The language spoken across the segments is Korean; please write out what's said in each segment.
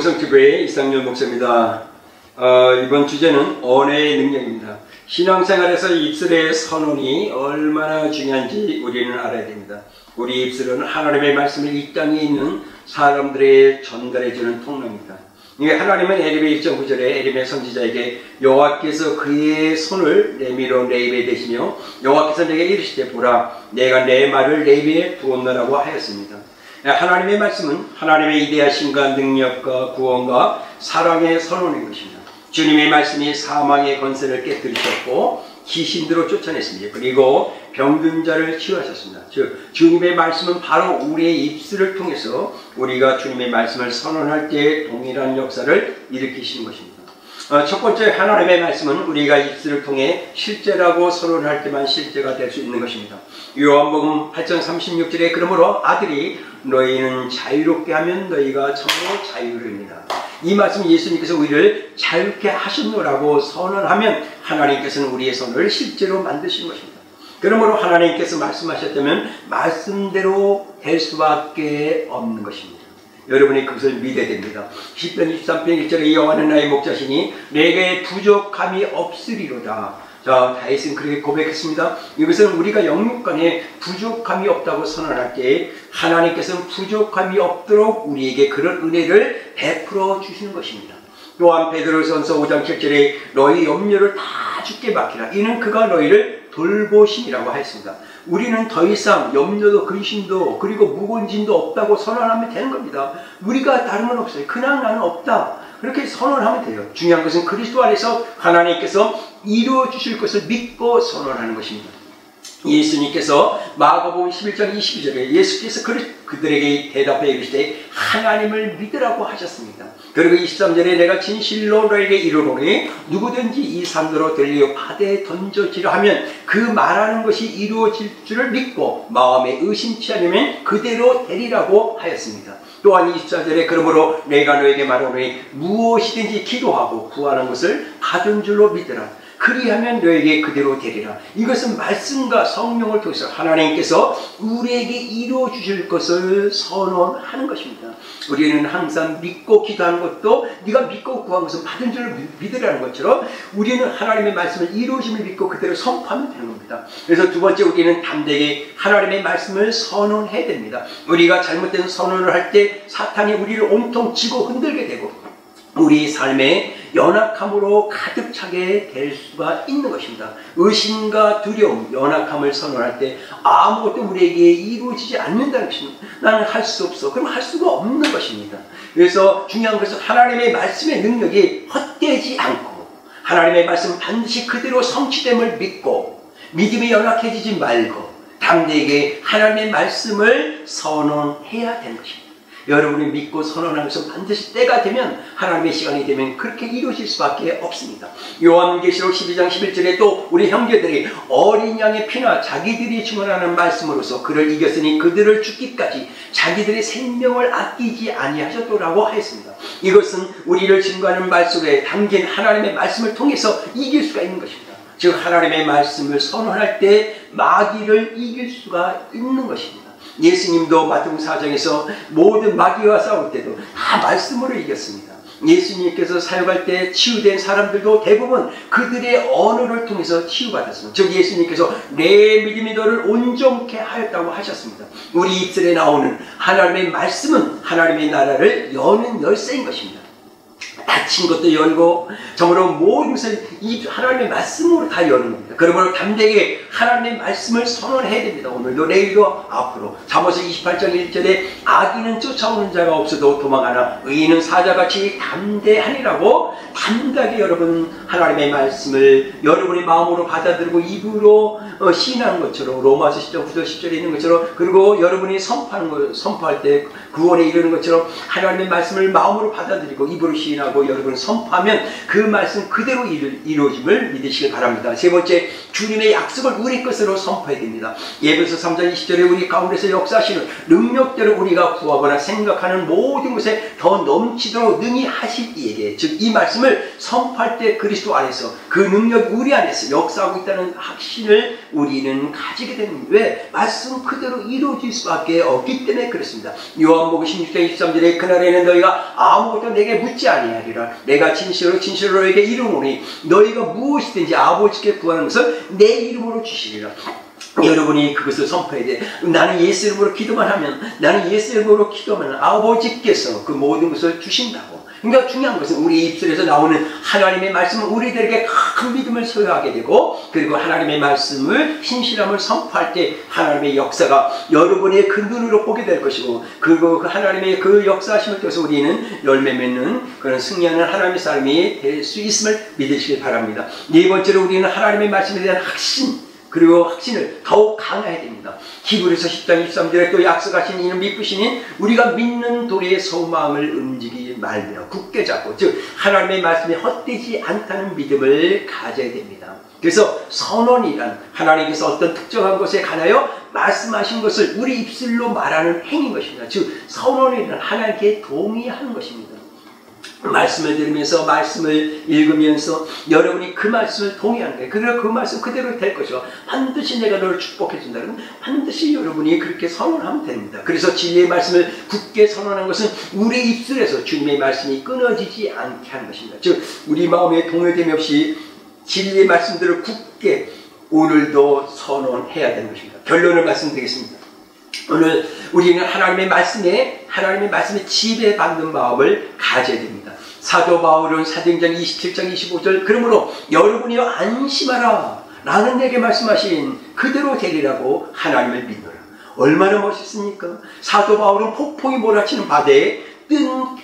영성TV의 이상열 목사입니다. 이번 주제는 언어의 능력입니다. 신앙생활에서 입술의 선언이 얼마나 중요한지 우리는 알아야 됩니다. 우리 입술은 하나님의 말씀을 이 땅에 있는 사람들에게 전달해주는 통로입니다. 하나님은 에레미야 1.9절에 에레미야 선지자에게 여호와께서 그의 손을 내밀어 내 입에 대시며 여호와께서 내게 이르시되 보라 내가 내 말을 내 입에 두었노라고 하였습니다. 하나님의 말씀은 하나님의 위대하심과 능력과 구원과 사랑의 선언인 것입니다. 주님의 말씀이 사망의 권세를 깨뜨리셨고 귀신들로 쫓아냈습니다. 그리고 병든 자를 치유하셨습니다. 즉 주님의 말씀은 바로 우리의 입술을 통해서 우리가 주님의 말씀을 선언할 때 동일한 역사를 일으키시는 것입니다. 첫 번째 하나님의 말씀은 우리가 입술을 통해 실제라고 선언할 때만 실제가 될 수 있는 것입니다. 요한복음 8장 36절에 그러므로 아들이 너희는 자유롭게 하면 너희가 참으로 자유를 입니다. 이 말씀 예수님께서 우리를 자유롭게 하셨노라고 선언하면 하나님께서는 우리의 손을 실제로 만드신 것입니다. 그러므로 하나님께서 말씀하셨다면 말씀대로 될 수밖에 없는 것입니다. 여러분이 그것을 믿어야 됩니다. 시편 23편 1절에 여호와는 나의 목자시니 내게 부족함이 없으리로다. 자, 다윗은 그렇게 고백했습니다. 이것은 우리가 영육간에 부족함이 없다고 선언할 때 하나님께서는 부족함이 없도록 우리에게 그런 은혜를 베풀어 주시는 것입니다. 또한 베드로전서 5장 7절에 너희 염려를 다 주께 맡기라. 이는 그가 너희를 돌보심이라고 하였습니다. 우리는 더 이상 염려도 근심도 그리고 무거운 짐도 없다고 선언하면 되는 겁니다. 우리가 다른 건 없어요. 그냥 나는 없다. 그렇게 선언하면 돼요. 중요한 것은 그리스도 안에서 하나님께서 이루어 주실 것을 믿고 선언하는 것입니다. 예수님께서 마가복음 11장 22절에 예수께서 그들에게 대답해 이르시되 하나님을 믿으라고 하셨습니다. 그리고 23절에 내가 진실로 너에게 이르노니 누구든지 이 산으로 들려 바다에 던져지라 하면 그 말하는 것이 이루어질 줄을 믿고 마음에 의심치 않으면 그대로 되리라고 하였습니다. 또한 24절에 그러므로 내가 너에게 말하노니 무엇이든지 기도하고 구하는 것을 받은 줄로 믿으라. 그리하면 너에게 그대로 되리라. 이것은 말씀과 성령을 통해서 하나님께서 우리에게 이루어 주실 것을 선언하는 것입니다. 우리는 항상 믿고 기도하는 것도 네가 믿고 구한 것은 받은 줄 믿으라는 것처럼 우리는 하나님의 말씀을 이루어짐을 믿고 그대로 선포하면 되는 겁니다. 그래서 두 번째 우리는 담대하게 하나님의 말씀을 선언해야 됩니다. 우리가 잘못된 선언을 할 때 사탄이 우리를 온통 쥐고 흔들게 되고 우리 삶에 연약함으로 가득 차게 될 수가 있는 것입니다. 의심과 두려움, 연약함을 선언할 때 아무것도 우리에게 이루어지지 않는다는 것입니다. 나는 할 수 없어. 그럼 할 수가 없는 것입니다. 그래서 중요한 것은 하나님의 말씀의 능력이 헛되지 않고 하나님의 말씀은 반드시 그대로 성취됨을 믿고 믿음이 연약해지지 말고 담대하게 하나님의 말씀을 선언해야 되는 것입니다. 여러분이 믿고 선언하면서 반드시 때가 되면 하나님의 시간이 되면 그렇게 이루어질 수밖에 없습니다. 요한계시록 12장 11절에 또 우리 형제들이 어린 양의 피나 자기들이 증언하는 말씀으로서 그를 이겼으니 그들을 죽기까지 자기들의 생명을 아끼지 아니하셨더라고 하였습니다. 이것은 우리를 증거하는 말 속에 담긴 하나님의 말씀을 통해서 이길 수가 있는 것입니다. 즉 하나님의 말씀을 선언할 때 마귀를 이길 수가 있는 것입니다. 예수님도 마태복음 4장에서 모든 마귀와 싸울 때도 다 말씀으로 이겼습니다. 예수님께서 사역할 때 치유된 사람들도 대부분 그들의 언어를 통해서 치유받았습니다. 즉 예수님께서 내 믿음이 너를 온전케 하였다고 하셨습니다. 우리 입술에 나오는 하나님의 말씀은 하나님의 나라를 여는 열쇠인 것입니다. 닫힌 것도 열고 정말로 모든 것을 이 하나님의 말씀으로 다 여는 겁니다. 그러므로 담대하게 하나님의 말씀을 선언해야 됩니다. 오늘도 내일도 앞으로. 잠언서 28장 1절에 악인은 쫓아오는 자가 없어도 도망하나 의인은 사자같이 담대하니라고 담대하게 여러분 하나님의 말씀을 여러분의 마음으로 받아들이고 입으로 시인하는 것처럼 로마서 10장 9절 10절에 있는 것처럼 그리고 여러분이 선포할 때 구원에 이르는 것처럼 하나님의 말씀을 마음으로 받아들이고 입으로 시인하고 여러분 선포하면 그 말씀 그대로 이루어짐을 믿으시길 바랍니다. 세 번째 주님의 약속을 우리 것으로 선포해야 됩니다. 예배서 3장 20절에 우리 가운데서 역사하시는 능력대로 우리가 구하거나 생각하는 모든 것에 더 넘치도록 능히 하실 이에게 즉 이 말씀을 말씀을 선포할 때 그리스도 안에서 그 능력 우리 안에서 역사하고 있다는 확신을 우리는 가지게 됩니다. 왜? 말씀 그대로 이루어질 수밖에 없기 때문에 그렇습니다. 요한복음 16장 23절에 그날에는 너희가 아무것도 내게 묻지 아니하리라. 내가 진실로 너에게 이르노니 너희가 무엇이든지 아버지께 구하는 것을 내 이름으로 주시리라. 여러분이 그것을 선포해야 돼. 나는 예수 이름으로 기도만 하면, 나는 예수 이름으로 기도하면 아버지께서 그 모든 것을 주신다고. 그러니까 중요한 것은 우리 입술에서 나오는 하나님의 말씀은 우리들에게 큰 믿음을 소유하게 되고, 그리고 하나님의 말씀을 신실함을 선포할 때 하나님의 역사가 여러분의 그 눈으로 보게 될 것이고, 그리고 그 하나님의 그 역사하심을 통해서 우리는 열매 맺는 그런 승리하는 하나님의 삶이 될 수 있음을 믿으시길 바랍니다. 네 번째로 우리는 하나님의 말씀에 대한 확신, 그리고 확신을 더욱 강화해야 됩니다. 히브리서 10장 23절에 또 약속하신 이는 미쁘시니 우리가 믿는 도리의 소망을 움직이지 말며 굳게 잡고, 즉 하나님의 말씀이 헛되지 않다는 믿음을 가져야 됩니다. 그래서 선언이란 하나님께서 어떤 특정한 것에 관하여 말씀하신 것을 우리 입술로 말하는 행위인 것입니다. 즉 선언이란 하나님께 동의하는 것입니다. 말씀을 들으면서 말씀을 읽으면서 여러분이 그 말씀을 동의하는 거예요. 그래서 그 말씀 그대로 될 것이고, 반드시 내가 너를 축복해 준다 그러면 반드시 여러분이 그렇게 선언하면 됩니다. 그래서 진리의 말씀을 굳게 선언하는 것은 우리 입술에서 주님의 말씀이 끊어지지 않게 하는 것입니다. 즉 우리 마음에 동요됨이 없이 진리의 말씀들을 굳게 오늘도 선언해야 되는 것입니다. 결론을 말씀드리겠습니다. 오늘 우리는 하나님의 말씀에 지배받는 마음을 가져야 됩니다. 사도 바울은 사도행전 27장 25절 그러므로 여러분이 안심하라 라는 내게 말씀하신 그대로 되리라고 하나님을 믿노라. 얼마나 멋있습니까? 사도 바울은 폭풍이 몰아치는 바다에 뜬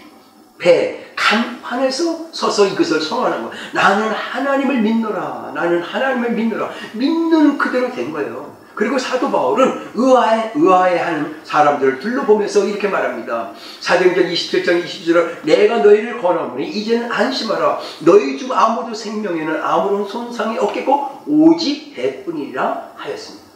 배 간판에서 서서 이것을 선언하는 거예요. 나는 하나님을 믿노라. 나는 하나님을 믿노라. 믿는 그대로 된 거예요. 그리고 사도 바울은 의아해하는 사람들을 둘러보면서 이렇게 말합니다. 사도행전 27장 20절 내가 너희를 권하노니 이제는 안심하라. 너희 중 아무도 생명에는 아무런 손상이 없겠고 오직 배뿐이라 하였습니다.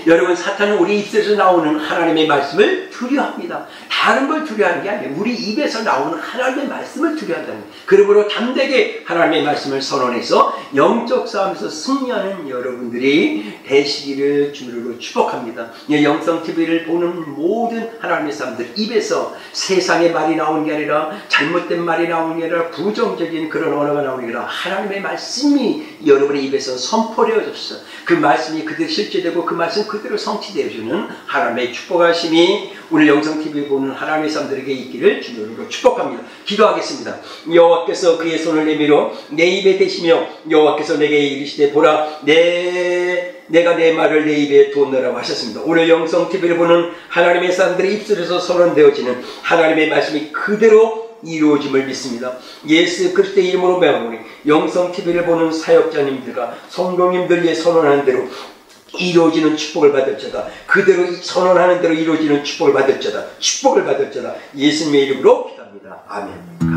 여러분, 사탄은 우리 입술에서 나오는 하나님의 말씀을 두려워합니다. 다른 걸 두려워하는 게 아니에요. 우리 입에서 나오는 하나님의 말씀을 두려워한다는 거예요. 그러므로 담대하게 하나님의 말씀을 선언해서 영적 싸움에서 승리하는 여러분들이 되시기를 주로 축복합니다. 영성TV를 보는 모든 하나님의 사람들 입에서 세상의 말이 나오는 게 아니라 잘못된 말이 나오는 게 아니라 부정적인 그런 언어가 나오는 게 아니라 하나님의 말씀이 여러분의 입에서 선포되어졌어요. 그 말씀이 그대로 실제되고 그 말씀 그대로 성취되어주는 하나님의 축복하심이 오늘 영성TV 보는 하나님의 사람들에게 있기를 주님으로 축복합니다. 기도하겠습니다. 여호와께서 그의 손을 내밀어 내 입에 대시며 여호와께서 내게 이르시되 보라 내가 내 말을 내 입에 두었노라고 하셨습니다. 오늘 영성TV를 보는 하나님의 사람들의 입술에서 선언되어지는 하나님의 말씀이 그대로 이루어짐을 믿습니다. 예수 그리스도의 이름으로 명하노니 영성TV를 보는 사역자님들과 성도님들의 선언하는 대로 이루어지는 축복을 받을지어다. 그대로 선언하는 대로 이루어지는 축복을 받을지어다. 축복을 받을지어다. 예수님의 이름으로 기도합니다. 아멘.